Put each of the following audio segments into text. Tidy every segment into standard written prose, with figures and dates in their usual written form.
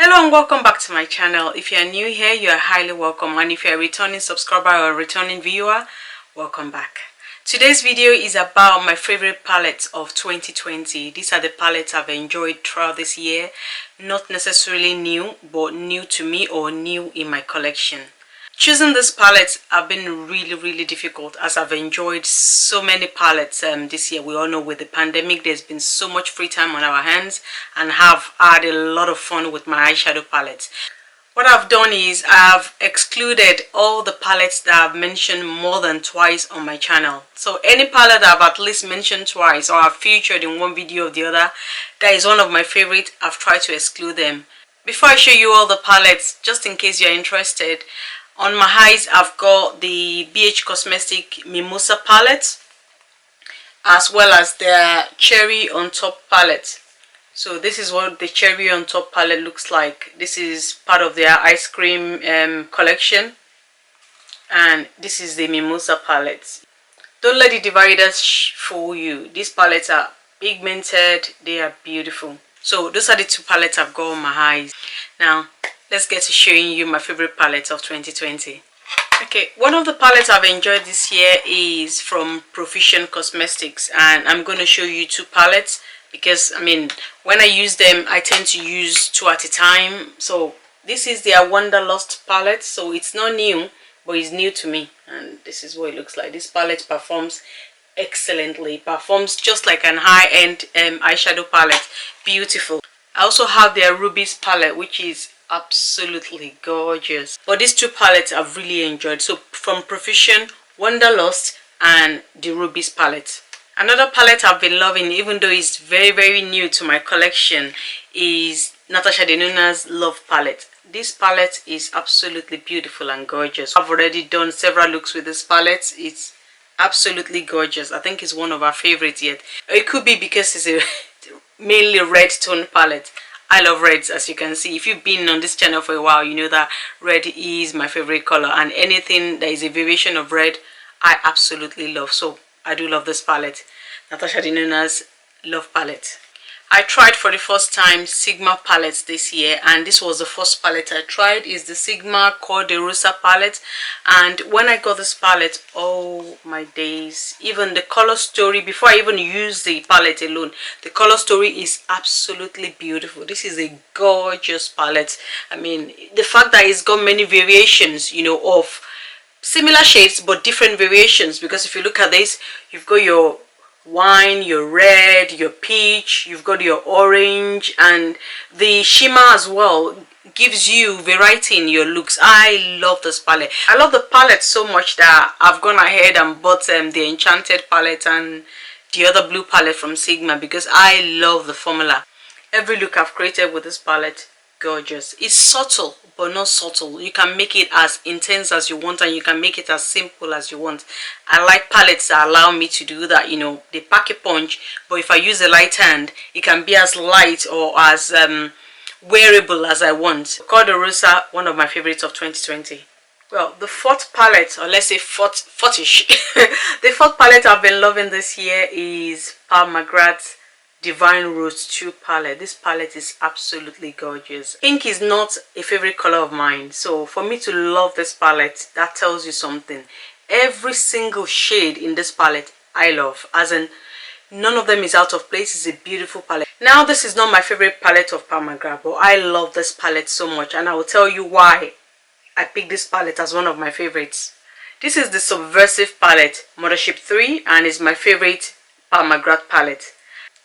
Hello and welcome back to my channel. If you are new here, you are highly welcome, and if you are a returning subscriber or a returning viewer, welcome back. Today's video is about my favorite palettes of 2020. These are the palettes I've enjoyed throughout this year. Not necessarily new, but new to me or new in my collection. Choosing these palettes have been really difficult, as I've enjoyed so many palettes this year. We all know with the pandemic there's been so much free time on our hands, and have had a lot of fun with my eyeshadow palettes. What I've done is I've excluded all the palettes that I've mentioned more than twice on my channel. So any palette I've at least mentioned twice or I've featured in one video or the other, that is one of my favorite, I've tried to exclude them. Before I show you all the palettes, just in case you're interested, on my eyes I've got the BH Cosmetic Mimosa palette, as well as their Cherry on Top palette. So this is what the Cherry on Top palette looks like. This is part of their ice cream collection, and this is the Mimosa palette. Don't let the dividers fool you. These palettes are pigmented, they are beautiful. So those are the two palettes I've got on my eyes. Now let's get to showing you my favorite palette of 2020. Okay, one of the palettes I've enjoyed this year is from Profusion Cosmetics, and I'm going to show you two palettes because I mean when I use them I tend to use two at a time. So this is their Wanderlust palette, so it's not new but it's new to me, and this is what it looks like. This palette performs excellently, performs just like an high-end eyeshadow palette. Beautiful. I also have their Rubies palette, which is absolutely gorgeous. But these two palettes I've really enjoyed. So from Profusion, Wanderlust and the Rubies palette. Another palette I've been loving, even though it's very new to my collection, is Natasha Denona's Love palette. This palette is absolutely beautiful and gorgeous. I've already done several looks with this palette. It's absolutely gorgeous. I think it's one of our favorites yet. It could be because it's a mainly red tone palette. I love reds, as you can see. If you've been on this channel for a while, you know that red is my favorite color, and anything that is a variation of red I absolutely love. So I do love this palette, Natasha Denona's Love palette. I tried for the first time Sigma palettes this year, and this was the first palette I tried. Is the Sigma Cor de Rosa palette, and when I got this palette, oh my days, even the color story, before I even use the palette alone, the color story is absolutely beautiful. This is a gorgeous palette. I mean, the fact that it's got many variations, you know, of similar shades but different variations, because if you look at this, you've got your wine, your red, your peach, you've got your orange, and the shimmer as well gives you variety in your looks. I love this palette. I love the palette so much that I've gone ahead and bought the Enchanted palette and the other blue palette from Sigma, because I love the formula. Every look I've created with this palette, gorgeous. It's subtle but not subtle. You can make it as intense as you want, and you can make it as simple as you want. I like palettes that allow me to do that. You know, they pack a punch, but if I use a light hand, it can be as light or as wearable as I want. Cor de Rosa, one of my favorites of 2020. Well, the fourth palette, or let's say fourth-ish, the fourth palette I've been loving this year is Mcgrath Divine Rose 2 palette. This palette is absolutely gorgeous. Pink is not a favorite color of mine, so for me to love this palette, that tells you something. Every single shade in this palette I love, as in none of them is out of place. It's a beautiful palette. Now, this is not my favorite palette of Mcgrath, but I love this palette so much, and I will tell you why I picked this palette as one of my favorites. This is the Subversive palette, Mothership 3, and is my favorite Mcgrath palette.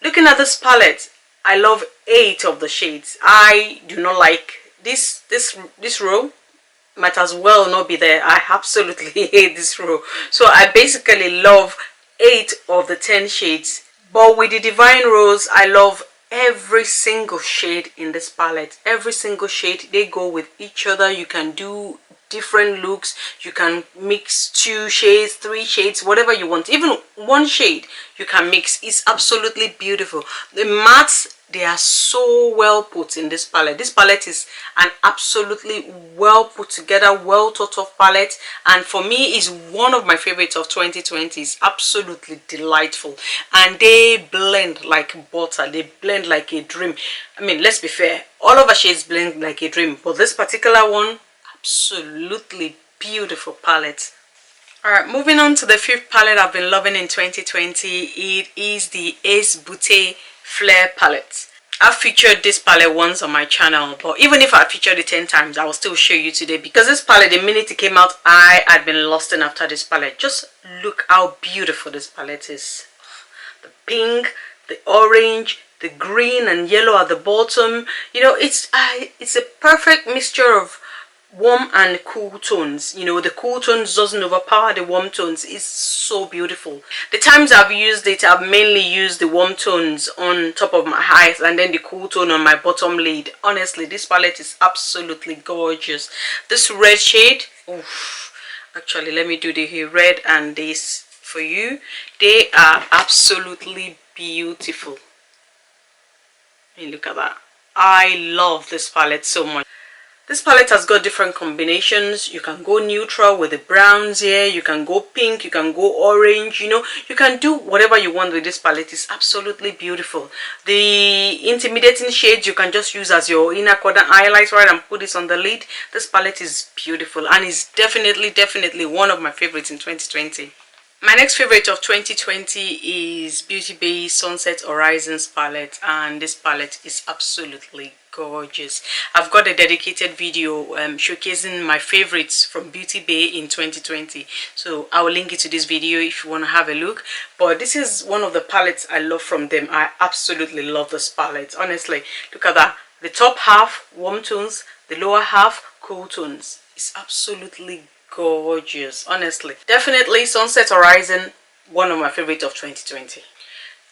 Looking at this palette, I love 8 of the shades. I do not like this row. Might as well not be there. I absolutely hate this row. So I basically love 8 of the 10 shades. But with the Divine Rose, I love every single shade in this palette. Every single shade, they go with each other. You can do different looks. You can mix 2 shades, 3 shades, whatever you want. Even 1 shade you can mix. It's absolutely beautiful. The mattes, they are so well put in this palette. This palette is an absolutely well put together, well thought of palette, and for me is one of my favorites of 2020. It's absolutely delightful, and they blend like butter. They blend like a dream. I mean, let's be fair, all of our shades blend like a dream, but this particular one, absolutely beautiful palette. Alright, moving on to the 5th palette I've been loving in 2020. It is the Ace Beauté Flare palette. I've featured this palette once on my channel, but even if I featured it 10 times, I will still show you today, because this palette, the minute it came out, I had been lost in after this palette. Just look how beautiful this palette is. The pink, the orange, the green and yellow at the bottom. You know, it's a perfect mixture of warm and cool tones. You know, the cool tones doesn't overpower the warm tones. It's so beautiful. The times I've used it, I've mainly used the warm tones on top of my eyes and then the cool tone on my bottom lid. Honestly, this palette is absolutely gorgeous. This red shade, oof, actually let me do the red and this for you. They are absolutely beautiful. I mean, look at that. I love this palette so much. This palette has got different combinations. You can go neutral with the browns here. You can go pink. You can go orange. You know, you can do whatever you want with this palette. It's absolutely beautiful. The intimidating shades you can just use as your inner corner highlights, right, and put this on the lid. This palette is beautiful and is definitely one of my favorites in 2020. My next favorite of 2020 is Beauty Bay Sunset Horizons palette, and this palette is absolutely gorgeous. I've got a dedicated video showcasing my favorites from Beauty Bay in 2020, so I will link it to this video if you want to have a look. But this is one of the palettes I love from them. I absolutely love this palette. Honestly, look at that. The top half warm tones, the lower half cool tones. It's absolutely gorgeous. Honestly, definitely Sunset Horizon, one of my favorites of 2020.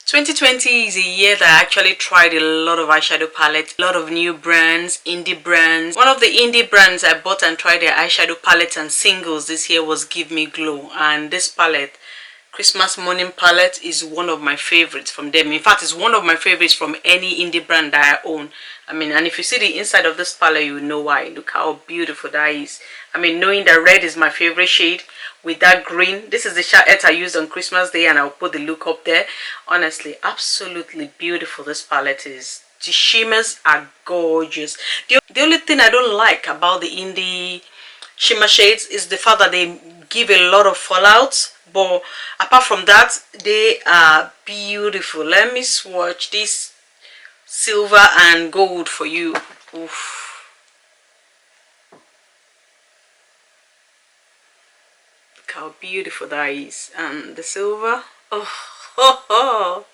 2020 is a year that I actually tried a lot of eyeshadow palettes, a lot of new brands, indie brands. One of the indie brands I bought and tried their eyeshadow palettes and singles this year was Give Me Glow, and this palette, Christmas Morning palette, is one of my favorites from them. In fact, it's one of my favorites from any indie brand that I own. I mean, and if you see the inside of this palette, you know why. Look how beautiful that is. I mean, knowing that red is my favorite shade with that green. This is the shade I used on Christmas Day, and I'll put the look up there. Honestly, absolutely beautiful this palette is. The shimmers are gorgeous. The only thing I don't like about the indie shimmer shades is the fact that they give a lot of fallout. But apart from that, they are beautiful. Let me swatch this silver and gold for you. Oof. Look how beautiful that is. And the silver, oh,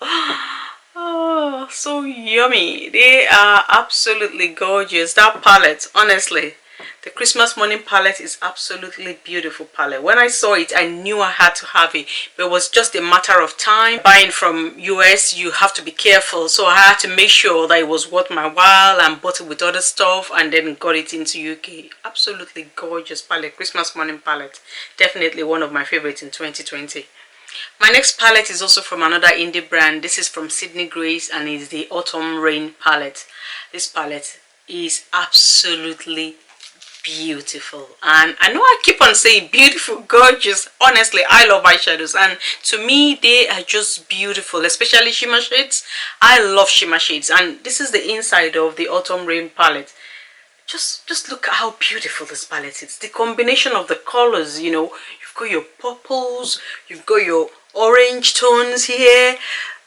so yummy. They are absolutely gorgeous. That palette, honestly, the Christmas Morning palette is absolutely beautiful palette. When I saw it, I knew I had to have it, but it was just a matter of time. Buying from US, you have to be careful, so I had to make sure that it was worth my while and bought it with other stuff and then got it into UK. Absolutely gorgeous palette, Christmas Morning palette. Definitely one of my favorites in 2020. My next palette is also from another indie brand. This is from Sydney Grace and is the Autumn Rain palette. This palette is absolutely beautiful, and I know I keep on saying beautiful, gorgeous. Honestly, I love eyeshadows, and to me they are just beautiful, especially shimmer shades. I love shimmer shades, and this is the inside of the Autumn Rain palette. Just look at how beautiful this palette is. The combination of the colors, you know, you've got your purples, you've got your orange tones here,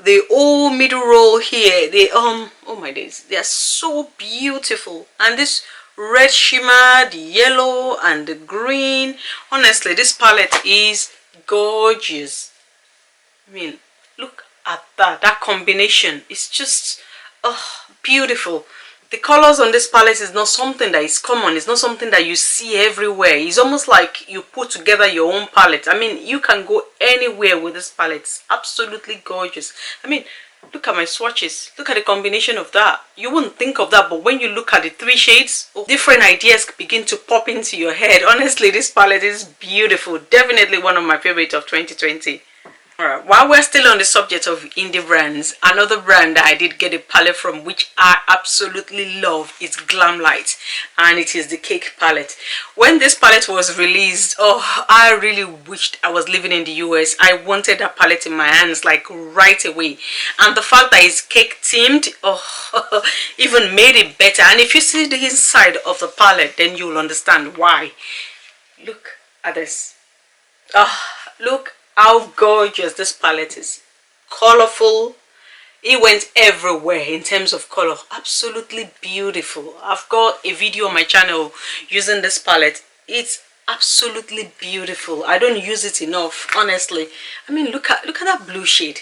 the whole middle row here, they oh my days, they are so beautiful. And this red shimmer, the yellow and the green, honestly this palette is gorgeous. I mean, look at that combination. It's just beautiful. The colors on this palette is not something that is common. It's not something that you see everywhere. It's almost like you put together your own palette. I mean, you can go anywhere with this palette. It's absolutely gorgeous. I mean, Look at my swatches. Look at the combination of that. You wouldn't think of that, but when you look at the 3 shades, different ideas begin to pop into your head. Honestly, this palette is beautiful. Definitely one of my favorites of 2020. Alright, while we're still on the subject of indie brands, another brand that I did get a palette from, which I absolutely love, is Glamlight, and it is the Cake palette. When this palette was released, oh, I really wished I was living in the US. I wanted that palette in my hands like right away, and the fact that it's cake themed, oh, even made it better. And if you see the inside of the palette, then you'll understand why. Look at this. Oh, look how gorgeous this palette is. Colorful. It went everywhere in terms of color. Absolutely beautiful. I've got a video on my channel using this palette. It's absolutely beautiful. I don't use it enough, honestly. I mean, look at that blue shade.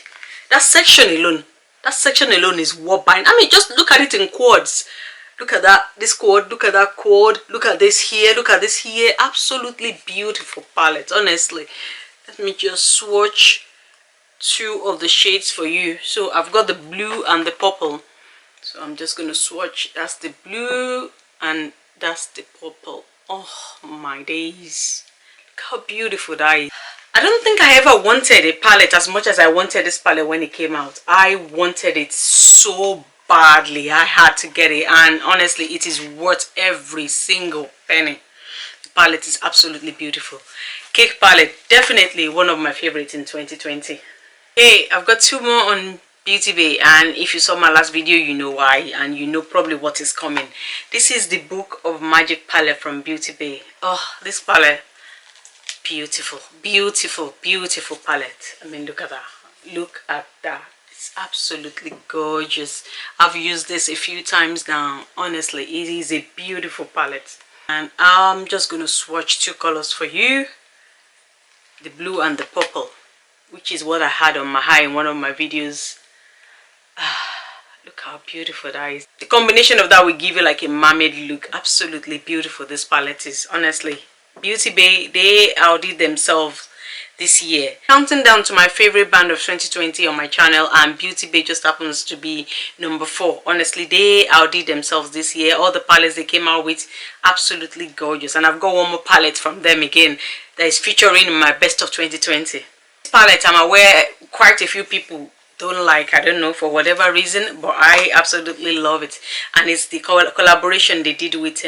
That section alone. That section alone is what bind. I mean, just look at it in quads. Look at that, this quad, look at that quad, look at this here, look at this here. Absolutely beautiful palette, honestly. Let me just swatch 2 of the shades for you. So I've got the blue and the purple. So I'm just going to swatch. That's the blue and that's the purple. Oh my days. Look how beautiful that is. I don't think I ever wanted a palette as much as I wanted this palette when it came out. I wanted it so badly. I had to get it, and honestly it is worth every single penny. The palette is absolutely beautiful. Cake palette, definitely one of my favorites in 2020. Hey, I've got 2 more on Beauty Bay, and if you saw my last video, you know why, and you know probably what is coming. This is the Book of Magic palette from Beauty Bay. Oh, this palette, beautiful, beautiful, beautiful palette. I mean, look at that. Look at that. It's absolutely gorgeous. I've used this a few times now. Honestly, it is a beautiful palette. And I'm just going to swatch 2 colors for you. The blue and the purple, which is what I had on my eye in one of my videos. Look how beautiful that is. The combination of that will give you like a mermaid look. Absolutely beautiful this palette is, honestly. Beauty Bay, they outdid themselves this year. Counting down to my favorite band of 2020 on my channel, and Beauty Bay just happens to be number 4. Honestly, they outdid themselves this year. All the palettes they came out with, absolutely gorgeous. And I've got one more palette from them again that is featuring in my best of 2020. This palette, I'm aware quite a few people don't like, I don't know, for whatever reason, but I absolutely love it. And it's the collaboration they did with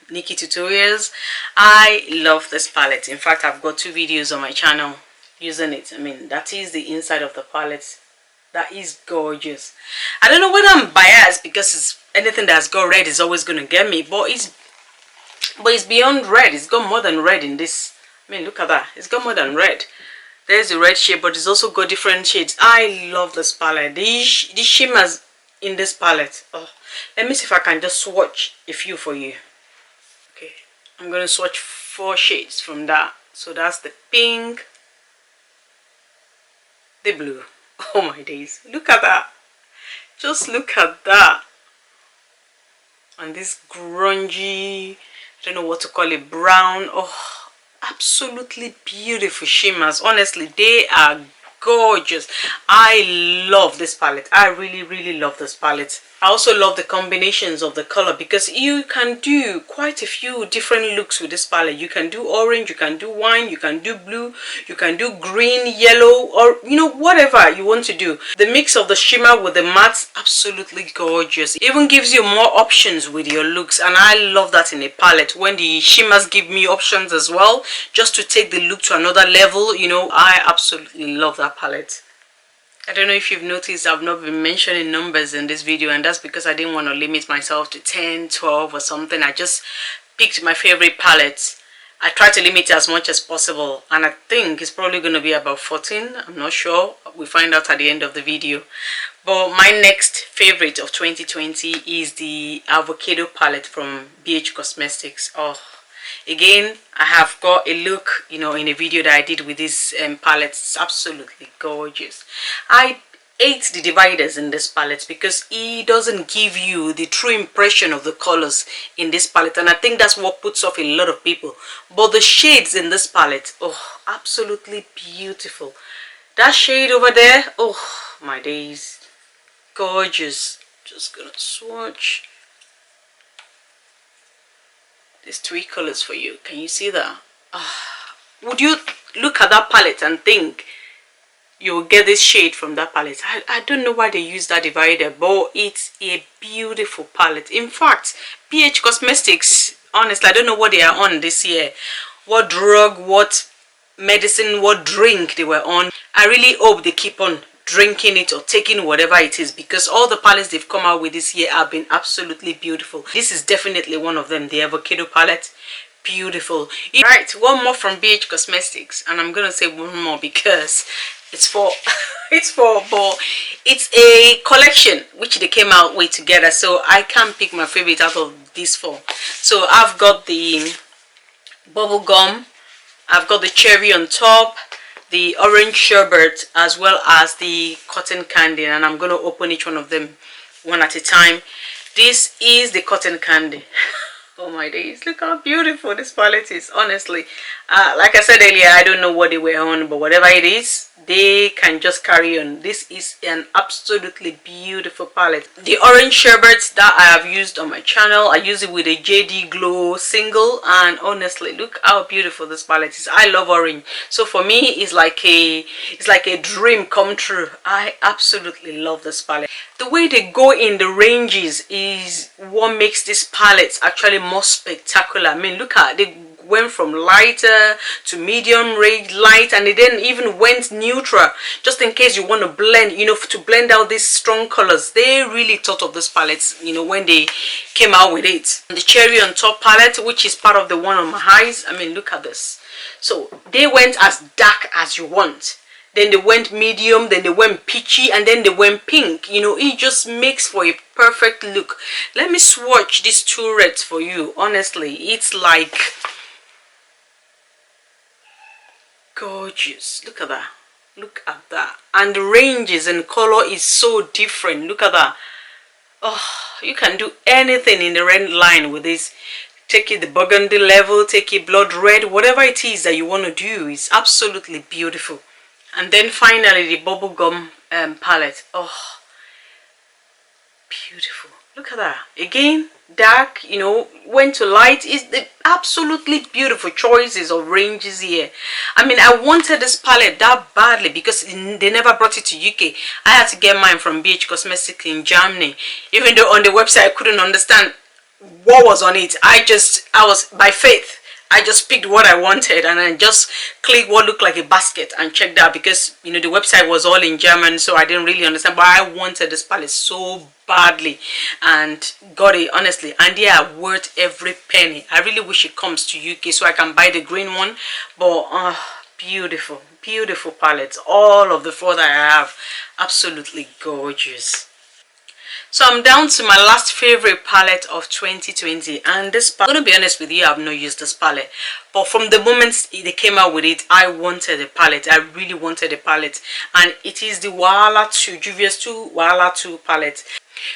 Nikki Tutorials. I love this palette. In fact, I've got 2 videos on my channel using it. I mean, that is the inside of the palette. That is gorgeous. I don't know whether I'm biased because it's anything that's got red is always going to get me, but it's beyond red. It's got more than red in this. I mean, look at that. It's got more than red. There's the red shade, but it's also got different shades. I love this palette. These shimmers in this palette. Oh, let me see if I can just swatch a few for you. Okay, I'm going to swatch 4 shades from that. So that's the pink, the blue. Oh my days. Look at that. Just look at that. And this grungy, I don't know what to call it, brown. Oh, absolutely beautiful shimmers. Honestly, they are gorgeous. I love this palette. I really love this palette. I also love the combinations of the color because you can do quite a few different looks with this palette. You can do orange, you can do wine, you can do blue, you can do green, yellow, or you know, whatever you want to do. The mix of the shimmer with the matte, absolutely gorgeous. It even gives you more options with your looks, and I love that in a palette when the shimmers give me options as well, just to take the look to another level. You know, I absolutely love that palette. I don't know if you've noticed I've not been mentioning numbers in this video, and that's because I didn't want to limit myself to 10, 12 or something. I just picked my favorite palettes. I try to limit it as much as possible, and I think it's probably going to be about 14. I'm not sure. We'll find out at the end of the video. But my next favorite of 2020 is the Avocado palette from BH Cosmetics. Oh, again, I have got a look, you know, in a video that I did with this palette. It's absolutely gorgeous. I ate the dividers in this palette because it doesn't give you the true impression of the colors in this palette, and I think that's what puts off a lot of people. But the shades in this palette, oh, absolutely beautiful. That shade over there, oh my days. Gorgeous. Just gonna swatch these 3 colors for you. Can you see that? Would you look at that palette and think you'll get this shade from that palette? I don't know why they use that divider, but it's a beautiful palette. In fact, BH Cosmetics, honestly, I don't know what they are on this year. What drug, what medicine, what drink they were on. I really hope they keep on drinking it or taking whatever it is, because all the palettes they've come out with this year have been absolutely beautiful. This is definitely one of them, the avocado palette. Beautiful. Right, one more from BH Cosmetics, and I'm gonna say one more because it's for but it's a collection which they came out with together, so I can't pick my favorite out of these 4. So I've got the bubble gum, I've got the cherry on top, the orange sherbet, as well as the cotton candy, and I'm going to open each one of them one at a time. This is the cotton candy. Oh my days, look how beautiful this palette is. Honestly, like I said earlier, I don't know what they were on, but whatever it is, they can just carry on. This is an absolutely beautiful palette. The orange sherbet that I have used on my channel, I use it with a JD Glow single, and honestly, look how beautiful this palette is. I love orange, so for me it's like a dream come true. I absolutely love this palette. The way they go in the ranges is what makes this palette actually more spectacular. I mean, look at, they went from lighter to medium range light, and they then even went neutral, just in case you want to blend, you know, to blend out these strong colors. They really thought of this palette, you know, when they came out with it. And the cherry on top palette, which is part of the one on my eyes, I mean, look at this. So they went as dark as you want, then they went medium, then they went peachy, and then they went pink. You know, it just makes for a perfect look. Let me swatch these 2 reds for you. Honestly, it's like gorgeous. Look at that. Look at that. And the ranges and color is so different. Look at that. Oh, you can do anything in the red line with this. Take it the burgundy level, take it blood red, whatever it is that you want to do. It's absolutely beautiful. And then finally the bubblegum palette. Oh, beautiful. Look at that. Again, dark, you know, went to light. Is the absolutely beautiful choices of ranges here. I mean, I wanted this palette that badly because they never brought it to UK. I had to get mine from BH Cosmetics in Germany. Even though on the website I couldn't understand what was on it. I was by faith, I just picked what I wanted, and I just clicked what looked like a basket and checked out, because you know the website was all in German, so I didn't really understand, but I wanted this palette so badly and got it, honestly, and they are worth every penny. I really wish it comes to UK so I can buy the green one, but beautiful, beautiful palettes. All of the 4 that I have, absolutely gorgeous. So I'm down to my last favorite palette of 2020, and this palette, I'm going to be honest with you, I've not used this palette, but from the moment they came out with it, I wanted a palette. I really wanted a palette, and it is the Wahala 2, Juvia's 2 Wahala 2 palette.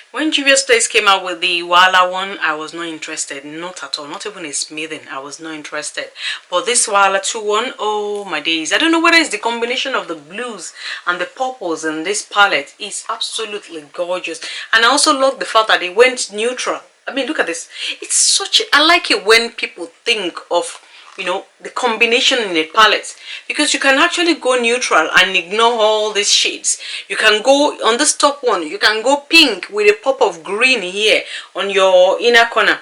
When Juvia's Place came out with the Wahala one, I was not interested, not at all, not even a smithing. I was not interested. But this Wahala 2 one, oh my days, I don't know whether it's the combination of the blues and the purples in this palette. It's absolutely gorgeous, and I also love the fact that they went neutral. I mean, look at this. It's such, I like it when people think of, you know, the combination in a palette, because you can actually go neutral and ignore all these shades. You can go on this top one, you can go pink with a pop of green here on your inner corner.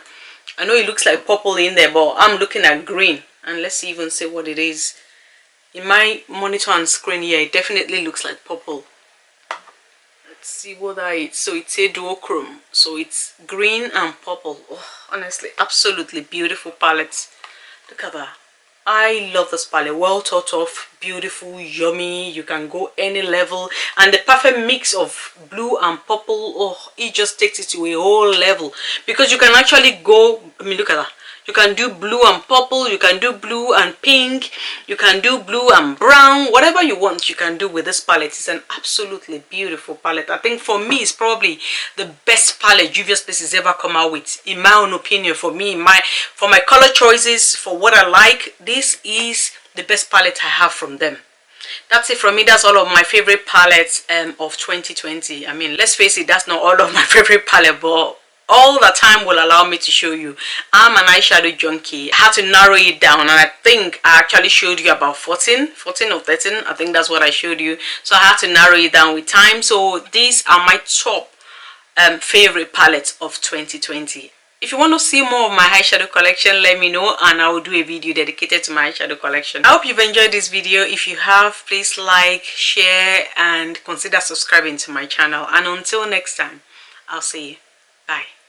I know it looks like purple in there, but I'm looking at green, and let's even say what it is. In my monitor and screen here, it definitely looks like purple. Let's see what that is. So it's a duochrome, so it's green and purple. Oh, honestly, absolutely beautiful palettes. Look at that. I love this palette. Well thought of, beautiful, yummy. You can go any level, and the perfect mix of blue and purple, oh, it just takes it to a whole level, because you can actually go, I mean, look at that. You can do blue and purple, you can do blue and pink, you can do blue and brown, whatever you want you can do with this palette. It's an absolutely beautiful palette. I think for me it's probably the best palette Juvia's Place has ever come out with, in my own opinion. For me, for my color choices, for what I like, this is the best palette I have from them. That's it from me. That's all of my favorite palettes of 2020. I mean, let's face it, that's not all of my favorite palette, but all the time will allow me to show you. I'm an eyeshadow junkie. I had to narrow it down, and I think I actually showed you about 14 or 13. I think that's what I showed you. So I had to narrow it down with time. So these are my top favorite palettes of 2020. If you want to see more of my eyeshadow collection, let me know and I will do a video dedicated to my eyeshadow collection. I hope you've enjoyed this video. If you have, please like, share and consider subscribing to my channel. And until next time, I'll see you. Bye.